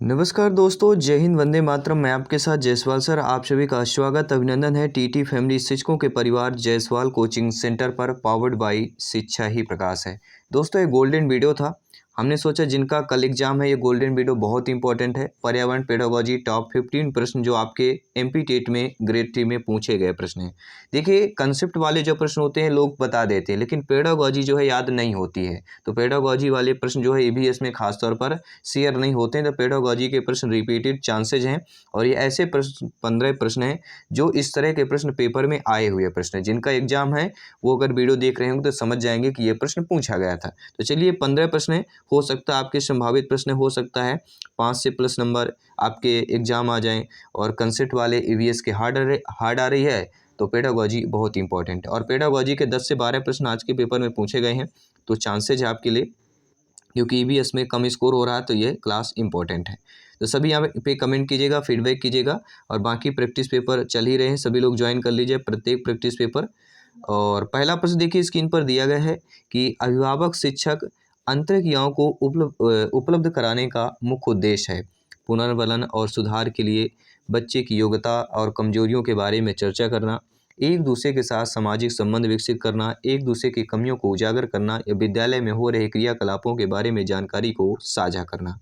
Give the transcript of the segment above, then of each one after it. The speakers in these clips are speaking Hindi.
नमस्कार दोस्तों, जय हिंद, वंदे मातरम। मैं आपके साथ जायसवाल सर। आप सभी का स्वागत अभिनंदन है टीटी फैमिली शिक्षकों के परिवार जायसवाल कोचिंग सेंटर पर, पावर्ड बाय शिक्षा ही प्रकाश है। दोस्तों, ये गोल्डन वीडियो था। हमने सोचा जिनका कल एग्जाम है, ये गोल्डन वीडियो बहुत इंपॉर्टेंट है। पर्यावरण पेडागोजी टॉप 15 प्रश्न जो आपके एमपी टेट में ग्रेड 3 में पूछे गए प्रश्न हैं। देखिए, कंसेप्ट वाले जो प्रश्न होते हैं लोग बता देते हैं, लेकिन पेडागोजी जो है याद नहीं होती है। तो पेडागोजी वाले प्रश्न जो है ईवीएस में खासतौर पर शेयर नहीं होते हैं। तो पेडागोजी के प्रश्न रिपीटेड चांसेज हैं, और ये ऐसे प्रश्न 15 प्रश्न हैं जो इस तरह के प्रश्न पेपर में आए हुए प्रश्न हैं। जिनका एग्जाम है वो अगर वीडियो देख रहे होंगे तो समझ जाएंगे कि ये प्रश्न पूछा गया था। तो चलिए, 15 प्रश्न हैं। हो सकता है आपके संभावित प्रश्न हो सकता है 5 से प्लस नंबर आपके एग्जाम आ जाएं, और कंसेप्ट वाले ईवीएस के हार्ड आ रही है। तो पेडागोजी बहुत इंपॉर्टेंट है, और पेडागोजी के 10 से 12 प्रश्न आज के पेपर में पूछे गए हैं। तो चांसेज है आपके लिए, क्योंकि ईवीएस में कम स्कोर हो रहा है, तो ये क्लास इंपॉर्टेंट है। तो सभी यहाँ पे कमेंट कीजिएगा, फीडबैक कीजिएगा, और बाकी प्रैक्टिस पेपर चल ही रहे हैं। सभी लोग ज्वाइन कर लीजिए प्रत्येक प्रैक्टिस पेपर। और पहला प्रश्न देखिए, स्क्रीन पर दिया गया है कि अभिभावक शिक्षक अंतरिक्रियाओं को उपलब्ध कराने का मुख्य उद्देश्य है। पुनर्वलन और सुधार के लिए बच्चे की योग्यता और कमजोरियों के बारे में चर्चा करना, एक दूसरे के साथ सामाजिक संबंध विकसित करना, एक दूसरे की कमियों को उजागर करना, या विद्यालय में हो रहे क्रियाकलापों के बारे में जानकारी को साझा करना।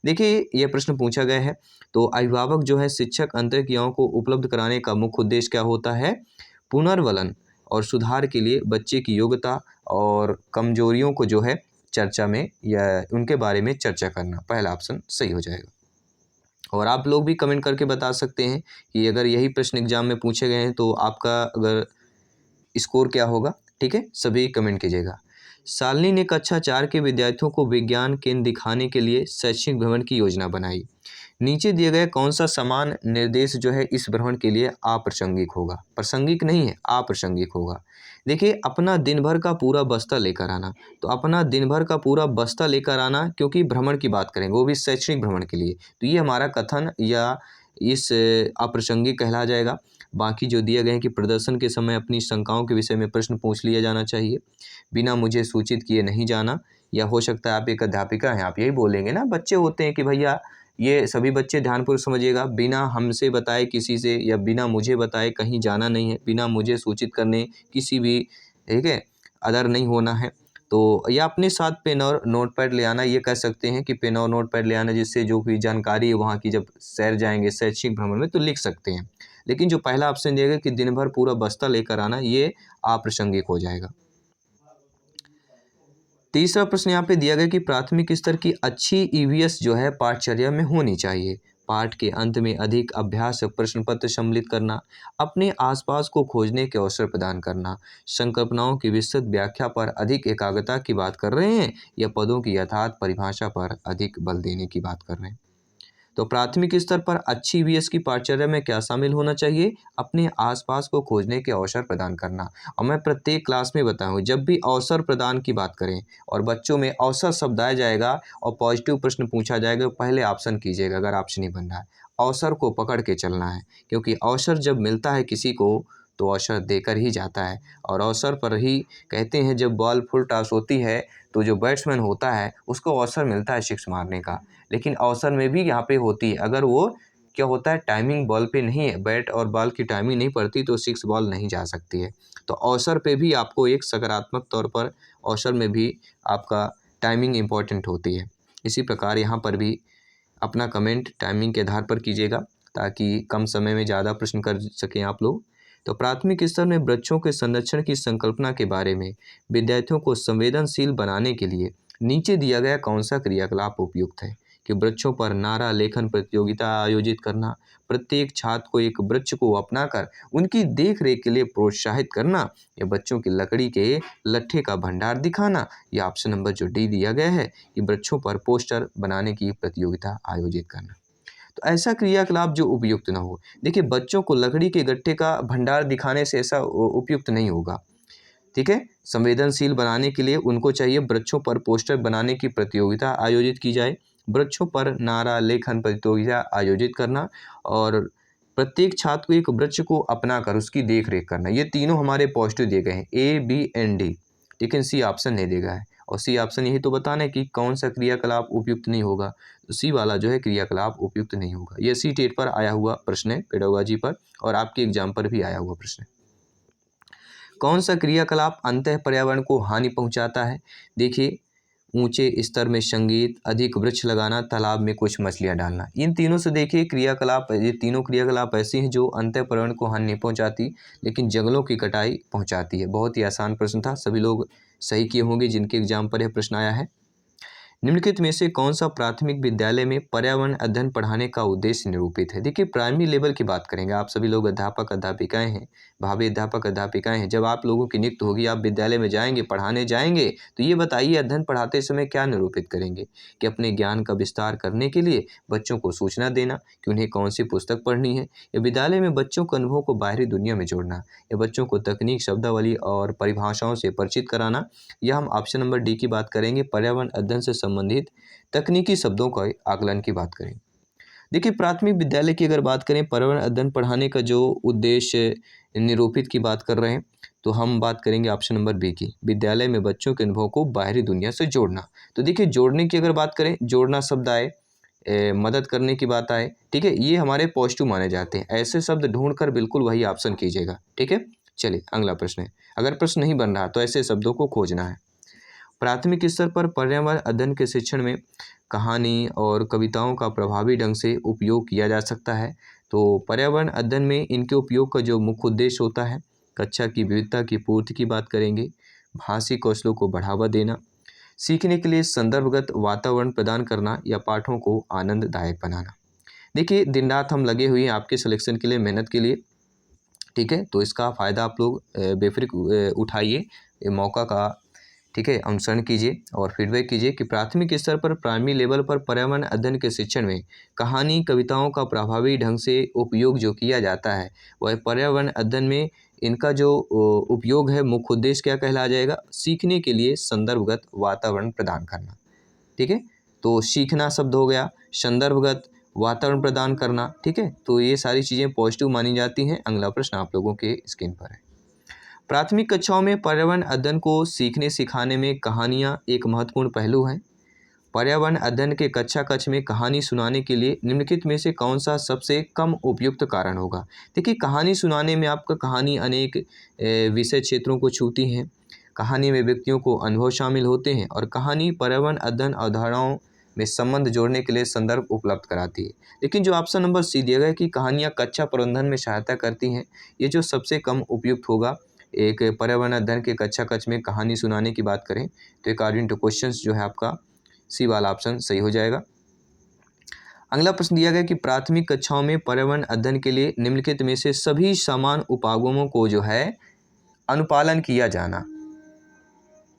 देखिए, यह प्रश्न पूछा गया है। तो अभिभावक जो है शिक्षक अंतरिक्रियाओं को उपलब्ध कराने का मुख्य उद्देश्य क्या होता है? पुनर्वलन और सुधार के लिए बच्चे की योग्यता और कमजोरियों को जो है चर्चा में, या उनके बारे में चर्चा करना। पहला ऑप्शन सही हो जाएगा। और आप लोग भी कमेंट करके बता सकते हैं कि अगर यही प्रश्न एग्जाम में पूछे गए हैं तो आपका अगर स्कोर क्या होगा। ठीक है, सभी कमेंट कीजिएगा। शालिनी ने कक्षा 4 के विद्यार्थियों को विज्ञान केंद्र दिखाने के लिए शैक्षणिक भ्रमण की योजना बनाई। नीचे दिए गए कौन सा समान निर्देश जो है इस भ्रमण के लिए अप्रासंगिक होगा? प्रासंगिक नहीं है, अप्रासंगिक होगा। देखिए, अपना दिन भर का पूरा बस्ता लेकर आना। तो अपना दिन भर का पूरा बस्ता लेकर आना, क्योंकि भ्रमण की बात करेंगे, वो भी शैक्षणिक भ्रमण के लिए, तो ये हमारा कथन या इस अप्रासंगिक कहला जाएगा। बाकी जो दिए गए हैं कि प्रदर्शन के समय अपनी शंकाओं के विषय में प्रश्न पूछ लिया जाना चाहिए, बिना मुझे सूचित किए नहीं जाना। या हो सकता है आप एक अध्यापिका हैं, आप यही बोलेंगे ना, बच्चे होते हैं कि भैया, ये सभी बच्चे ध्यानपूर्वक समझिएगा, बिना हमसे बताए किसी से या बिना मुझे बताए कहीं जाना नहीं है, बिना मुझे सूचित करने किसी भी, ठीक है, अदर नहीं होना है। तो या अपने साथ पेन और नोटपैड ले आना, ये कह सकते हैं कि पेन और नोटपैड ले आना, जिससे जो भी जानकारी है वहाँ की जब सैर जाएंगे शैक्षिक भ्रमण में तो लिख सकते हैं। लेकिन जो पहला ऑप्शन दिया गया कि दिन भर पूरा बस्ता लेकर आना, ये अप्रासंगिक हो जाएगा। तीसरा प्रश्न यहाँ पे दिया गया कि प्राथमिक स्तर की अच्छी ईवीएस जो है पाठचर्या में होनी चाहिए। पाठ के अंत में अधिक अभ्यास प्रश्न पत्र सम्मिलित करना, अपने आसपास को खोजने के अवसर प्रदान करना, संकल्पनाओं की विस्तृत व्याख्या पर अधिक एकाग्रता की बात कर रहे हैं, या पदों की यथार्थ परिभाषा पर अधिक बल देने की बात कर रहे हैं। तो प्राथमिक स्तर पर अच्छी ईवीएस की पाठचर्या में क्या शामिल होना चाहिए? अपने आसपास को खोजने के अवसर प्रदान करना। और मैं प्रत्येक क्लास में बताऊँ, जब भी अवसर प्रदान की बात करें और बच्चों में अवसर शब्द आ जाएगा और पॉजिटिव प्रश्न पूछा जाएगा, तो पहले ऑप्शन कीजिएगा अगर ऑप्शन नहीं बन रहा है। अवसर को पकड़ के चलना है, क्योंकि अवसर जब मिलता है किसी को तो अवसर देकर ही जाता है। और अवसर पर ही कहते हैं, जब बॉल फुल टॉस होती है तो जो बैट्समैन होता है उसको अवसर मिलता है सिक्स मारने का। लेकिन अवसर में भी यहाँ पे होती है, अगर वो क्या होता है, टाइमिंग बॉल पे नहीं है, बैट और बॉल की टाइमिंग नहीं पड़ती तो सिक्स बॉल नहीं जा सकती है। तो अवसर पे भी आपको एक सकारात्मक तौर पर अवसर में भी आपका टाइमिंग इम्पॉर्टेंट होती है। इसी प्रकार यहाँ पर भी अपना कमेंट टाइमिंग के आधार पर कीजिएगा, ताकि कम समय में ज़्यादा प्रश्न कर सकें आप लोग। तो प्राथमिक स्तर में वृक्षों के संरक्षण की संकल्पना के बारे में विद्यार्थियों को संवेदनशील बनाने के लिए नीचे दिया गया कौन सा क्रियाकलाप उपयुक्त है? कि वृक्षों पर नारा लेखन प्रतियोगिता आयोजित करना, प्रत्येक छात्र को एक वृक्ष को अपनाकर उनकी देख रेख के लिए प्रोत्साहित करना, या बच्चों की लकड़ी के लट्ठे का भंडार दिखाना, या ऑप्शन नंबर जो डी दिया गया है कि वृक्षों पर पोस्टर बनाने की प्रतियोगिता आयोजित करना। तो ऐसा क्रियाकलाप जो उपयुक्त ना हो। देखिए, बच्चों को लकड़ी के गट्ठे का भंडार दिखाने से ऐसा उपयुक्त नहीं होगा। ठीक है, संवेदनशील बनाने के लिए उनको चाहिए वृक्षों पर पोस्टर बनाने की प्रतियोगिता आयोजित की जाए, वृक्षों पर नारा लेखन प्रतियोगिता आयोजित करना, और प्रत्येक छात्र को एक वृक्ष को अपनाकर उसकी देख रेख करना। ये तीनों हमारे पॉजिटिव दिए गए हैं, ए बी एंड डी, लेकिन सी ऑप्शन नहीं दिया गया है। और सी ऑप्शन यही तो बताना है कि कौन सा क्रियाकलाप उपयुक्त नहीं होगा, तो सी वाला जो है क्रियाकलाप उपयुक्त नहीं होगा। ये सी टेट पर आया हुआ प्रश्न है, पेडागोजी पर, और आपके एग्जाम पर भी आया हुआ प्रश्न है। कौन सा क्रियाकलाप अंतः पर्यावरण को हानि पहुंचाता है? देखिए, ऊंचे स्तर में संगीत, अधिक वृक्ष लगाना, तालाब में कुछ मछलियां डालना। इन तीनों से देखिए क्रियाकलाप, ये तीनों क्रियाकलाप ऐसे हैं जो अंतः पर्यावरण को हानि नहीं पहुंचाती, लेकिन जंगलों की कटाई पहुंचाती है। बहुत ही आसान प्रश्न था, सभी लोग सही किए होंगे जिनके एग्जाम पर यह प्रश्न आया है। निम्नलिखित में से कौन सा प्राथमिक विद्यालय में पर्यावरण अध्ययन पढ़ाने का उद्देश्य निरूपित है? देखिए, प्राइमरी लेवल की बात करेंगे, आप सभी लोग अध्यापक अध्यापिकाएं हैं, भावी अध्यापक अध्यापिकाएं हैं। जब आप लोगों की नियुक्ति होगी, आप विद्यालय में जाएंगे, पढ़ाने जाएंगे, तो ये बताइए अध्ययन पढ़ाते समय क्या निरूपित करेंगे? कि अपने ज्ञान का विस्तार करने के लिए बच्चों को सूचना देना कि उन्हें कौन सी पुस्तक पढ़नी है, या विद्यालय में बच्चों के अनुभव को बाहरी दुनिया में जोड़ना, या बच्चों को तकनीक, शब्दावली और परिभाषाओं से परिचित कराना। यह हम ऑप्शन नंबर डी की बात करेंगे, पर्यावरण अध्ययन से संबंधित तकनीकी शब्दों का आकलन की बात करें। देखिए, प्राथमिक विद्यालय की अगर बात करें, पर्यावरण अध्ययन पढ़ाने का जो उद्देश्य निरूपित की बात कर रहे हैं, तो हम बात करेंगे ऑप्शन नंबर बी की, विद्यालय में बच्चों के अनुभव को बाहरी दुनिया से जोड़ना। तो देखिए, जोड़ने की अगर बात करें, जोड़ना शब्द आए, मदद करने की बात आए, ठीक है, ये हमारे पॉजिटिव माने जाते हैं। ऐसे शब्द ढूंढकर बिल्कुल वही ऑप्शन कीजिएगा, ठीक है। चलिए, अगला प्रश्न है। अगर प्रश्न नहीं बन रहा तो ऐसे शब्दों को खोजना है। प्राथमिक स्तर पर पर्यावरण अध्ययन के शिक्षण में कहानी और कविताओं का प्रभावी ढंग से उपयोग किया जा सकता है। तो पर्यावरण अध्ययन में इनके उपयोग का जो मुख्य उद्देश्य होता है, कक्षा की विविधता की पूर्ति की बात करेंगे, भाषी कौशलों को बढ़ावा देना, सीखने के लिए संदर्भगत वातावरण प्रदान करना, या पाठों को आनंददायक बनाना। देखिए, दिन रात हम लगे हुए हैं आपके सिलेक्शन के लिए, मेहनत के लिए, ठीक है। तो इसका फ़ायदा आप लोग बेफिक्र उठाइए, ये मौका का, ठीक है, अनुसरण कीजिए और फीडबैक कीजिए कि प्राथमिक स्तर पर, प्राइमरी लेवल पर पर्यावरण अध्ययन के शिक्षण में कहानी, कविताओं का प्रभावी ढंग से उपयोग जो किया जाता है, वह पर्यावरण अध्ययन में इनका जो उपयोग है, मुख्य उद्देश्य क्या कहला जाएगा? सीखने के लिए संदर्भगत वातावरण प्रदान करना, ठीक है। तो सीखना शब्द हो गया, संदर्भगत वातावरण प्रदान करना, ठीक है। तो ये सारी चीज़ें पॉजिटिव मानी जाती हैं। अगला प्रश्न आप लोगों के स्क्रीन पर है। प्राथमिक कक्षाओं में पर्यावरण अध्ययन को सीखने सिखाने में कहानियाँ एक महत्वपूर्ण पहलू हैं। पर्यावरण अध्ययन के कक्षा कक्ष में कहानी सुनाने के लिए निम्नलिखित में से कौन सा सबसे कम उपयुक्त कारण होगा? देखिए, कहानी सुनाने में आपका कहानी अनेक विषय क्षेत्रों को छूती हैं। कहानी में व्यक्तियों को अनुभव शामिल होते हैं, और कहानी पर्यावरण अध्ययन अवधारणाओं में संबंध जोड़ने के लिए संदर्भ उपलब्ध कराती है। लेकिन जो ऑप्शन नंबर सी दिया गया है कि कहानियाँ कक्षा प्रबंधन में सहायता करती हैं, ये जो सबसे कम उपयुक्त होगा। एक पर्यावरण अध्ययन के कक्षा कक्ष में कहानी सुनाने की बात करें, तो अकॉर्डिंग टू क्वेश्चंस जो है आपका सी वाला ऑप्शन सही हो जाएगा। अगला प्रश्न दिया गया कि प्राथमिक कक्षाओं में पर्यावरण अध्ययन के लिए निम्नलिखित में से सभी समान उपागमों को जो है अनुपालन किया जाना,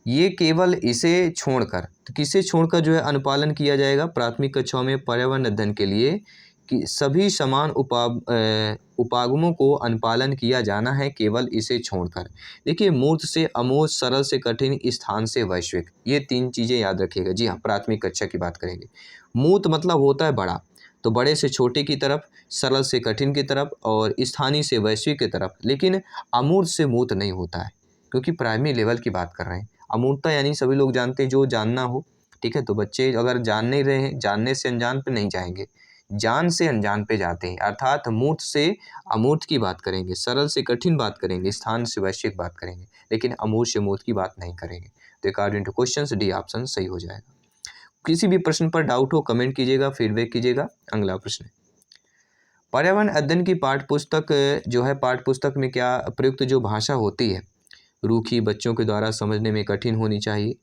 ये केवल इसे छोड़कर, तो किसे छोड़कर जो है अनुपालन किया जाएगा प्राथमिक कक्षाओं में पर्यावरण अध्ययन के लिए? कि सभी समान उपागमों को अनुपालन किया जाना है, केवल इसे छोड़कर। देखिए, मूर्त से अमूर्त, सरल से कठिन, स्थान से वैश्विक, ये तीन चीज़ें याद रखिएगा। जी हाँ, प्राथमिक कक्षा की बात करेंगे। मूर्त मतलब होता है बड़ा, तो बड़े से छोटे की तरफ, सरल से कठिन की तरफ, और स्थानीय से वैश्विक की तरफ। लेकिन अमूर्त से मूर्त नहीं होता है, क्योंकि प्राइमरी लेवल की बात कर रहे हैं। अमूर्तता यानी सभी लोग जानते हैं जो जानना हो, ठीक है। तो बच्चे अगर जान नहीं रहे हैं, जानने से अनजान पे नहीं जाएंगे, जान से अनजान पे जाते हैं। अर्थात मूर्त से अमूर्त की बात करेंगे, सरल से कठिन बात करेंगे, स्थान से वैश्विक बात करेंगे, लेकिन अमूर्त से मूर्त की बात नहीं करेंगे। तो according to question D option सही हो जाएगा। किसी भी प्रश्न पर डाउट हो कमेंट कीजिएगा, फीडबैक कीजिएगा। अगला प्रश्न, पर्यावरण अध्ययन की पाठ्यपुस्तक जो है, पाठ्यपुस्तक में क्या प्रयुक्त जो भाषा होती है, रूखी, बच्चों के द्वारा समझने में कठिन होनी चाहिए,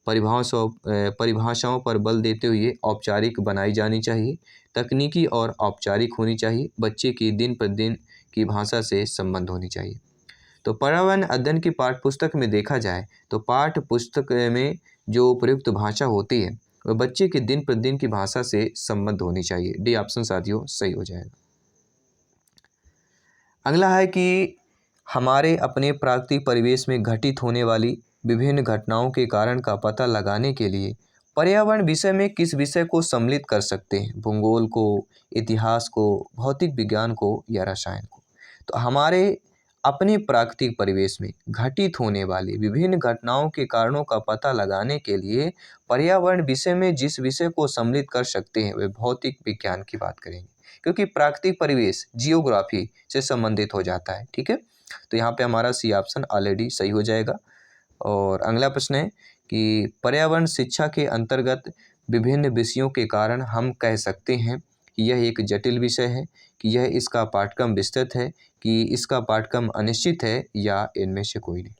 परिभाषाओं पर बल देते हुए औपचारिक बनाई जानी चाहिए, तकनीकी और औपचारिक होनी चाहिए, बच्चे की दिन प्रतिदिन की भाषा से संबंध होनी चाहिए। तो पर्यावरण अध्ययन की पाठ्यपुस्तक में देखा जाए तो पाठ्य पुस्तक में जो प्रयुक्त भाषा होती है, वह बच्चे के दिन प्रतिदिन की भाषा से संबंध होनी चाहिए। डी ऑप्शन साथियों सही हो जाएगा। अगला है कि हमारे अपने प्राकृतिक परिवेश में घटित होने वाली विभिन्न घटनाओं के कारण का पता लगाने के लिए पर्यावरण विषय में किस विषय को सम्मिलित कर सकते हैं? भूगोल को, इतिहास को, भौतिक विज्ञान को, या रसायन को? तो हमारे अपने प्राकृतिक परिवेश में घटित होने वाली विभिन्न घटनाओं के कारणों का पता लगाने के लिए पर्यावरण विषय में जिस विषय को सम्मिलित कर सकते हैं वह भौतिक विज्ञान की बात करेंगे, क्योंकि प्राकृतिक परिवेश जियोग्राफी से संबंधित हो जाता है। ठीक है, तो यहाँ पे हमारा सी ऑप्शन ऑलरेडी सही हो जाएगा। और अगला प्रश्न है कि पर्यावरण शिक्षा के अंतर्गत विभिन्न विषयों के कारण हम कह सकते हैं कि यह एक जटिल विषय है, कि यह इसका पाठ्यक्रम विस्तृत है, कि इसका पाठ्यक्रम अनिश्चित है, या इनमें से कोई नहीं।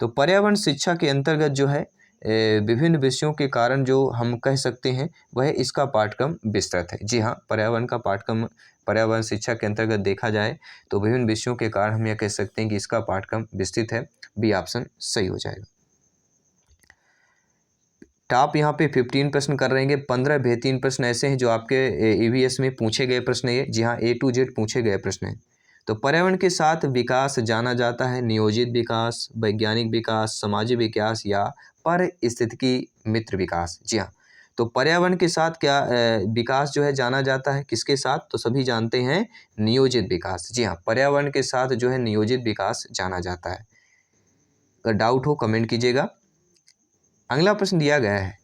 तो पर्यावरण शिक्षा के अंतर्गत जो है विभिन्न विषयों के कारण जो हम कह सकते हैं वह इसका पाठ्यक्रम विस्तृत है। जी हाँ, पर्यावरण का पाठ्यक्रम पर्यावरण शिक्षा के अंतर्गत देखा जाए तो विभिन्न विषयों के कारण हम यह कह सकते हैं कि इसका पाठ्यक्रम विस्तृत है। बी ऑप्शन सही हो जाएगा। टॉप यहाँ पे 15 प्रश्न कर रहेंगे। 15 बेहतरीन प्रश्न ऐसे हैं जो आपके ईवीएस में पूछे गए प्रश्न है। जी हाँ, A to Z पूछे गए प्रश्न हैं। तो पर्यावरण के साथ विकास जाना जाता है नियोजित विकास, वैज्ञानिक विकास, सामाजिक विकास या पारिस्थितिकी मित्र विकास। जी हाँ, तो पर्यावरण के साथ क्या विकास जो है जाना जाता है, किसके साथ? तो सभी जानते हैं नियोजित विकास। जी हाँ, पर्यावरण के साथ जो है नियोजित विकास जाना जाता है। अगर डाउट हो कमेंट कीजिएगा। अगला प्रश्न दिया गया है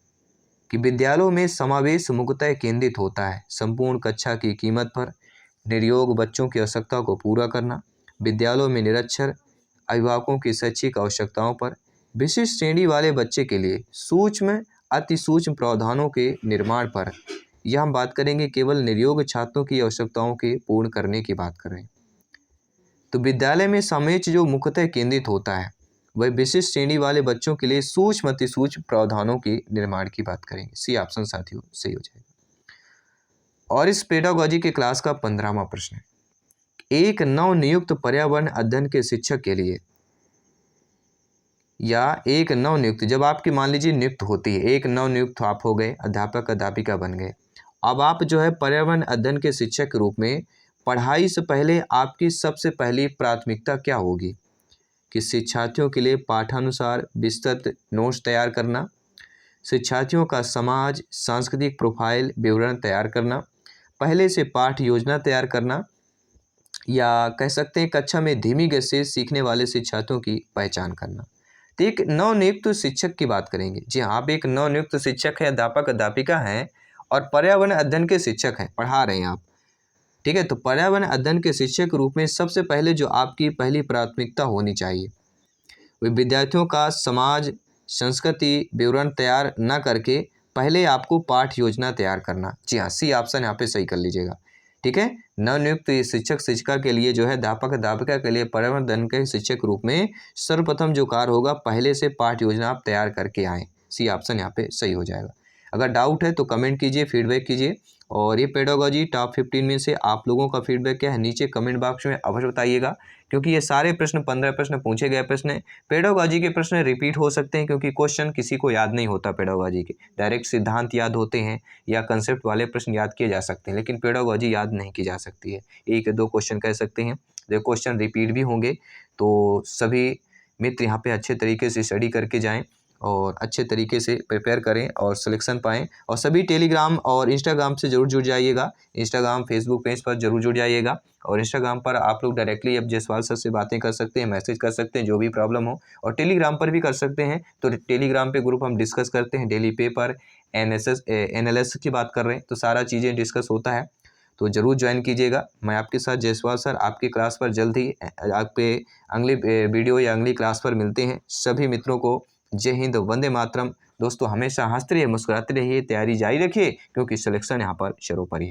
कि विद्यालयों में समावेश मुख्यतः केंद्रित होता है संपूर्ण कक्षा की कीमत पर, निर्योग बच्चों की आवश्यकता को पूरा करना, विद्यालयों में निरक्षर अभिभावकों की शैक्षिक आवश्यकताओं पर, विशिष्ट श्रेणी वाले बच्चे के लिए सूक्ष्म अति सूक्ष्म प्रावधानों के निर्माण पर। यह हम बात करेंगे केवल निर्योग छात्रों की आवश्यकताओं के पूर्ण करने की बात कर रहे हैं। तो विद्यालय में समावेश जो मुख्यतः केंद्रित होता है वह विशिष्ट श्रेणी वाले बच्चों के लिए सूक्ष्म अति सूक्ष्म प्रावधानों के निर्माण की बात करेंगे। सी ऑप्शन साथियों सही हो जाएगा। और इस पेडागोजी के क्लास का 15वां प्रश्न है, एक नवनियुक्त पर्यावरण अध्ययन के शिक्षक के लिए या एक नवनियुक्त, जब आपकी मान लीजिए नियुक्त होती है, एक नवनियुक्त आप हो गए, अध्यापक अध्यापिका बन गए, अब आप जो है पर्यावरण अध्ययन के शिक्षक के रूप में पढ़ाई से पहले आपकी सबसे पहली प्राथमिकता क्या होगी? कि शिक्षार्थियों के लिए पाठानुसार विस्तृत नोट्स तैयार करना, शिक्षार्थियों का समाज सांस्कृतिक प्रोफाइल विवरण तैयार करना, पहले से पाठ योजना तैयार करना, या कह सकते हैं कक्षा में धीमी गति से सीखने वाले शिक्षार्थियों की पहचान करना। तो एक नवनियुक्त शिक्षक की बात करेंगे। जी हाँ, आप एक नवनियुक्त शिक्षक है, अध्यापक अध्यापिका हैं और पर्यावरण अध्ययन के शिक्षक हैं, पढ़ा रहे हैं आप। ठीक है, तो पर्यावरण अध्ययन के शिक्षक के रूप में सबसे पहले जो आपकी पहली प्राथमिकता होनी चाहिए वह विद्यार्थियों का समाज संस्कृति विवरण तैयार न करके पहले आपको पाठ योजना तैयार करना। जी हाँ, सी ऑप्शन यहाँ पे सही कर लीजिएगा। ठीक है, नवनियुक्त शिक्षक शिक्षिका के लिए जो है अध्यापक अध्यापिका के लिए पर्यावरण अध्ययन के शिक्षक के रूप में सर्वप्रथम जो कार्य होगा पहले से पाठ योजना आप तैयार करके आएँ। सी ऑप्शन यहाँ पे सही हो जाएगा। अगर डाउट है तो कमेंट कीजिए, फीडबैक कीजिए। और ये पेडागोजी टॉप 15 में से आप लोगों का फीडबैक क्या है नीचे कमेंट बॉक्स में अवश्य बताइएगा, क्योंकि ये सारे प्रश्न 15 प्रश्न पूछे गए प्रश्न हैं। पेडागोजी के प्रश्न रिपीट हो सकते हैं क्योंकि क्वेश्चन किसी को याद नहीं होता पेडागोजी के, डायरेक्ट सिद्धांत याद होते हैं या कंसेप्ट वाले प्रश्न याद किए जा सकते हैं, लेकिन पेडागोजी याद नहीं की जा सकती है। एक दो क्वेश्चन कह सकते हैं, जो क्वेश्चन रिपीट भी होंगे। तो सभी मित्र यहाँ पे अच्छे तरीके से स्टडी करके जाएँ और अच्छे तरीके से प्रिपेयर करें और सिलेक्शन पाएँ। और सभी टेलीग्राम और इंस्टाग्राम से ज़रूर जुड़ जाइएगा। इंस्टाग्राम फेसबुक पेज पर ज़रूर जुड़ जाइएगा। और इंस्टाग्राम पर आप लोग डायरेक्टली अब जायसवाल सर से बातें कर सकते हैं, मैसेज कर सकते हैं जो भी प्रॉब्लम हो, और टेलीग्राम पर भी कर सकते हैं। तो टेलीग्राम पे ग्रुप हम डिस्कस करते हैं, डेली पेपर NLS की बात कर रहे हैं, तो सारा चीज़ें डिस्कस होता है, तो ज़रूर ज्वाइन कीजिएगा। मैं आपके साथ जायसवाल सर आपकी क्लास पर जल्द ही आपके अगली वीडियो या अगली क्लास पर मिलते हैं। सभी मित्रों को जय हिंद, वंदे मातरम। दोस्तों हमेशा हंसते रहिए, मुस्कुराते रहिए, तैयारी जारी रखिए, क्योंकि सिलेक्शन यहाँ पर सर्वोपरि है।